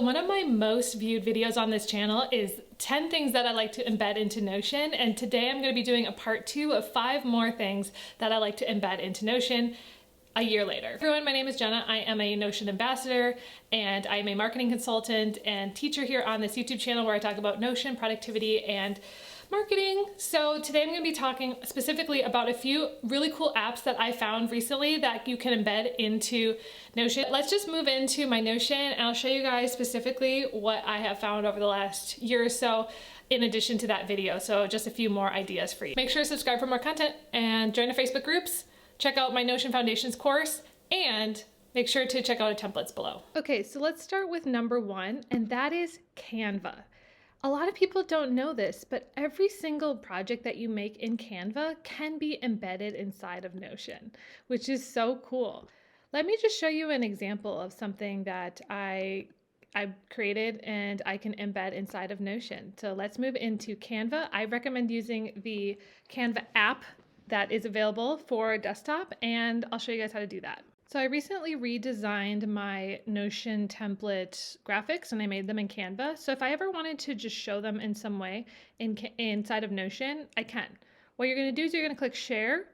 One of my most viewed videos on this channel is 10 things that I like to embed into Notion, and today I'm going to be doing a part 2 of 5 more things that I like to embed into Notion a year later. Everyone, my name is Jenna. I am a Notion ambassador and I'm a marketing consultant and teacher here on this YouTube channel where I talk about Notion, productivity, and marketing. So today I'm going to be talking specifically about a few really cool apps that I found recently that you can embed into Notion. Let's just move into my Notion and I'll show you guys specifically what I have found over the last year or so in addition to that video. So just a few more ideas for you. Make sure to subscribe for more content and join the Facebook groups. Check out my Notion Foundations course and make sure to check out the templates below. Okay, so let's start with number 1, and that is Canva. A lot of people don't know this, but every single project that you make in Canva can be embedded inside of Notion, which is so cool. Let me just show you an example of something that I created and I can embed inside of Notion. So let's move into Canva. I recommend using the Canva app that is available for desktop, and I'll show you guys how to do that. So I recently redesigned my Notion template graphics and I made them in Canva. So if I ever wanted to just show them in some way inside of Notion, I can. What you're going to do is you're going to click share,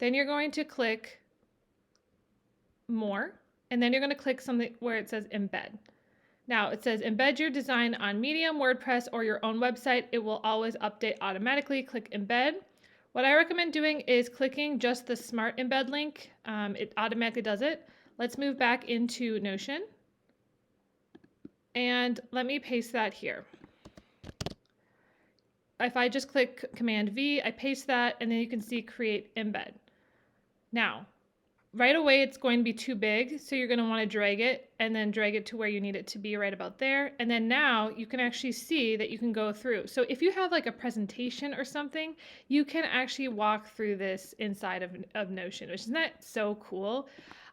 then you're going to click more, and then you're going to click something where it says embed. Now it says embed your design on Medium, WordPress, or your own website. It will always update automatically. Click embed. What I recommend doing is clicking just the smart embed link. It automatically does it. Let's move back into Notion. And let me paste that here. If I just click Command V, I paste that, and then you can see create embed. Now, right away it's going to be too big, so you're going to want to drag it and then drag it to where you need it to be right about there. And then now you can actually see that you can go through. So if you have like a presentation or something, you can actually walk through this inside of Notion, which isn't that so cool?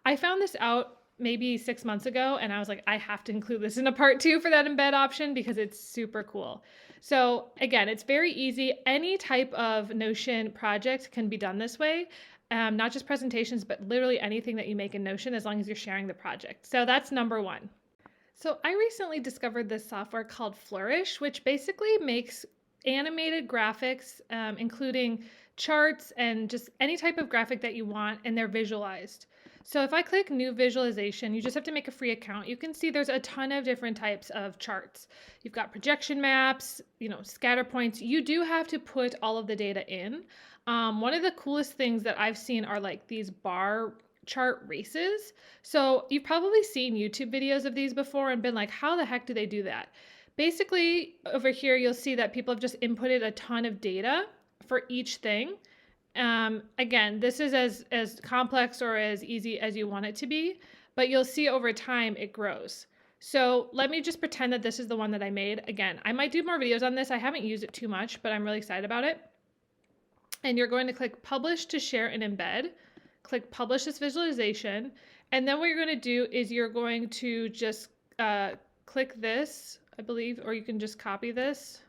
I found this out maybe 6 months ago and I was like, I have to include this in a part 2 for that embed option because it's super cool. So again, it's very easy. Any type of Notion project can be done this way. Not just presentations, but literally anything that you make in Notion as long as you're sharing the project. So that's number 1. So I recently discovered this software called Flourish, which basically makes animated graphics, including charts and just any type of graphic that you want, and they're visualized. So if I click new visualization, you just have to make a free account. You can see there's a ton of different types of charts. You've got projection maps, scatter points. You do have to put all of the data in. One of the coolest things that I've seen are like these bar chart races. So you've probably seen YouTube videos of these before and been like, how the heck do they do that? Basically, over here, you'll see that people have just inputted a ton of data for each thing. Again, this is as complex or as easy as you want it to be, but you'll see over time it grows. So let me just pretend that this is the one that I made. Again, I might do more videos on this. I haven't used it too much, but I'm really excited about it. And you're going to click publish to share and embed. Click publish this visualization. And then what you're going to do is you're going to just click this, I believe, or you can just copy this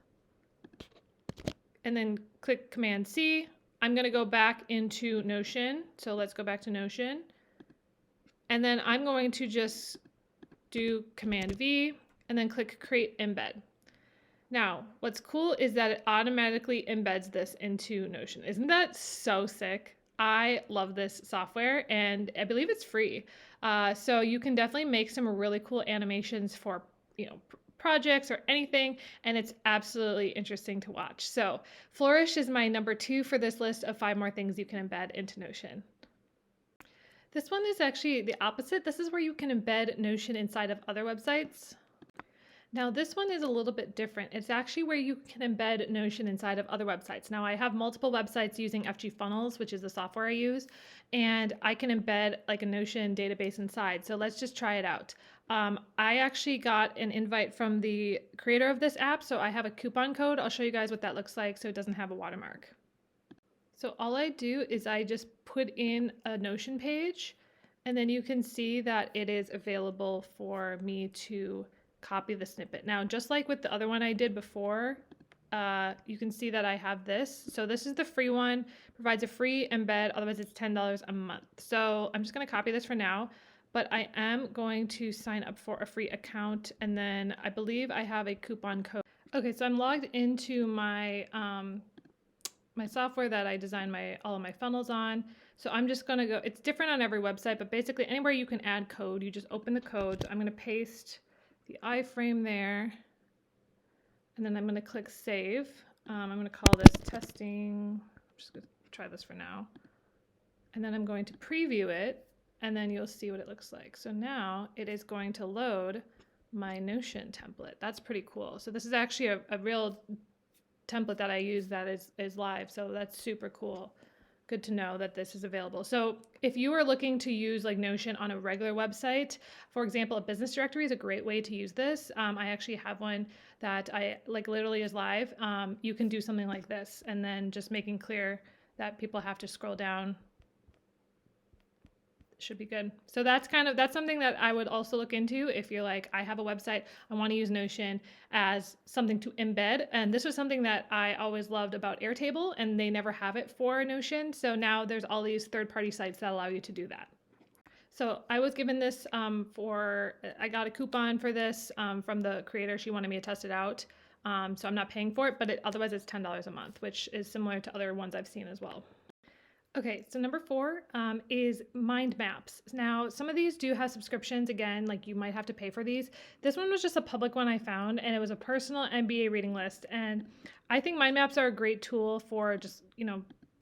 and then click Command C. I'm going to go back into Notion. So let's go back to Notion. And then I'm going to just do Command V and then click create embed. Now, what's cool is that it automatically embeds this into Notion. Isn't that so sick? I love this software and I believe it's free. So you can definitely make some really cool animations for, projects or anything, and it's absolutely interesting to watch. So Flourish is my number 2 for this list of 5 more things you can embed into Notion. This one is actually the opposite. This is where you can embed Notion inside of other websites. Now this one is a little bit different. It's actually where you can embed Notion inside of other websites. Now I have multiple websites using FG Funnels, which is the software I use, and I can embed like a Notion database inside. So let's just try it out. I actually got an invite from the creator of this app, so I have a coupon code. I'll show you guys what that looks like so it doesn't have a watermark. So all I do is I just put in a Notion page, and then you can see that it is available for me to copy the snippet. Now, just like with the other one I did before, you can see that I have this. So this is the free one, provides a free embed, otherwise it's $10 a month. So I'm just gonna copy this for now. but I am going to sign up for a free account, and then I believe I have a coupon code. Okay, so I'm logged into my my software that I design all of my funnels on. So I'm just gonna go, it's different on every website, but basically anywhere you can add code, you just open the code. So I'm gonna paste the iframe there, and then I'm gonna click save. I'm gonna call this testing. I'm just gonna try this for now. And then I'm going to preview it, and then you'll see what it looks like. So now it is going to load my Notion template. That's pretty cool. So this is actually a real template that I use that is live. So that's super cool. Good to know that this is available. So if you are looking to use like Notion on a regular website, for example, a business directory is a great way to use this. I actually have one that I like literally is live. You can do something like this, and then just making clear that people have to scroll down. Should be good. So that's something that I would also look into if you're like, I have a website, I want to use Notion as something to embed. And this was something that I always loved about Airtable, and they never have it for Notion. So now there's all these third-party sites that allow you to do that. So I was given this I got a coupon for this from the creator. She wanted me to test it out. So I'm not paying for it, but otherwise it's $10 a month, which is similar to other ones I've seen as well. Okay, so number 4 is mind maps. Now, some of these do have subscriptions. Again, like you might have to pay for these. This one was just a public one I found, and it was a personal MBA reading list. And I think mind maps are a great tool for just,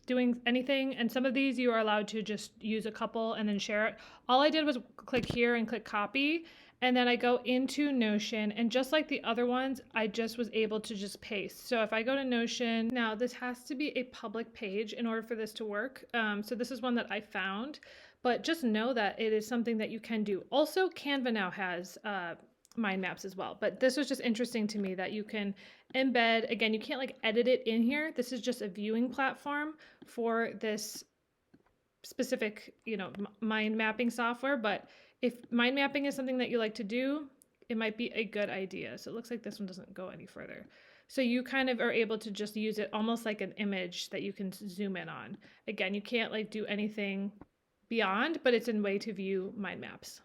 doing anything. And some of these you are allowed to just use a couple and then share it. All I did was click here and click copy. And then I go into Notion, and just like the other ones, I just was able to just paste. So if I go to Notion, now this has to be a public page in order for this to work. So this is one that I found, but just know that it is something that you can do. Also, Canva now has mind maps as well, but this was just interesting to me that you can embed. Again, you can't like edit it in here. This is just a viewing platform for this specific, mind mapping software, but if mind mapping is something that you like to do, it might be a good idea. So it looks like this one doesn't go any further. So you kind of are able to just use it almost like an image that you can zoom in on. Again, you can't like do anything beyond, but it's a way to view mind maps.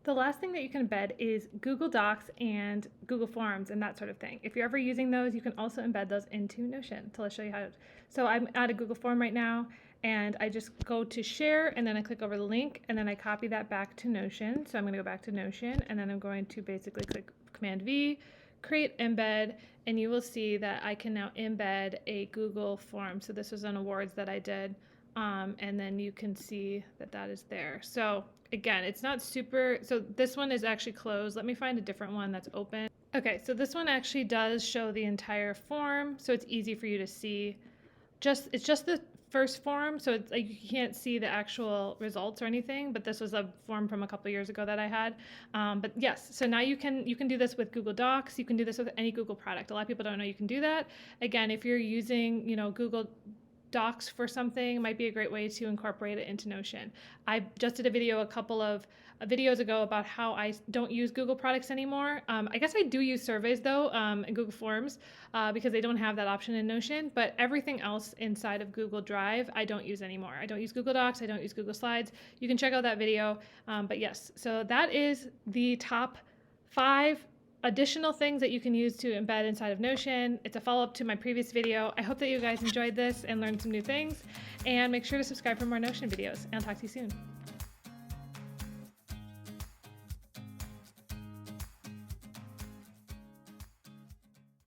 The last thing that you can embed is Google Docs and Google Forms and that sort of thing. If you're ever using those, you can also embed those into Notion. So I'll show you how to. So I'm at a Google Form right now, and I just go to share, and then I click over the link, and then I copy that back to Notion. So I'm going to go back to Notion, and then I'm going to basically click Command V, create embed, and you will see that I can now embed a Google Form. So this was an awards that I did. And then you can see that that is there. So again, it's not super, so this one is actually closed. Let me find a different one that's open. Okay, so this one actually does show the entire form, so it's easy for you to see. It's just the first form, so it's like you can't see the actual results or anything, but this was a form from a couple years ago that I had. But yes, so now you can do this with Google Docs. You can do this with any Google product. A lot of people don't know you can do that. Again, if you're using, Google Docs for something, might be a great way to incorporate it into Notion. I just did a video a couple of videos ago about how I don't use Google products anymore. I guess I do use surveys though, and Google Forms, because they don't have that option in Notion, but everything else inside of Google Drive, I don't use anymore. I don't use Google Docs, I don't use Google Slides. You can check out that video, but yes, so that is the top 5 additional things that you can use to embed inside of Notion. It's a follow-up to my previous video. I hope that you guys enjoyed this and learned some new things, and make sure to subscribe for more Notion videos, and I'll talk to you soon.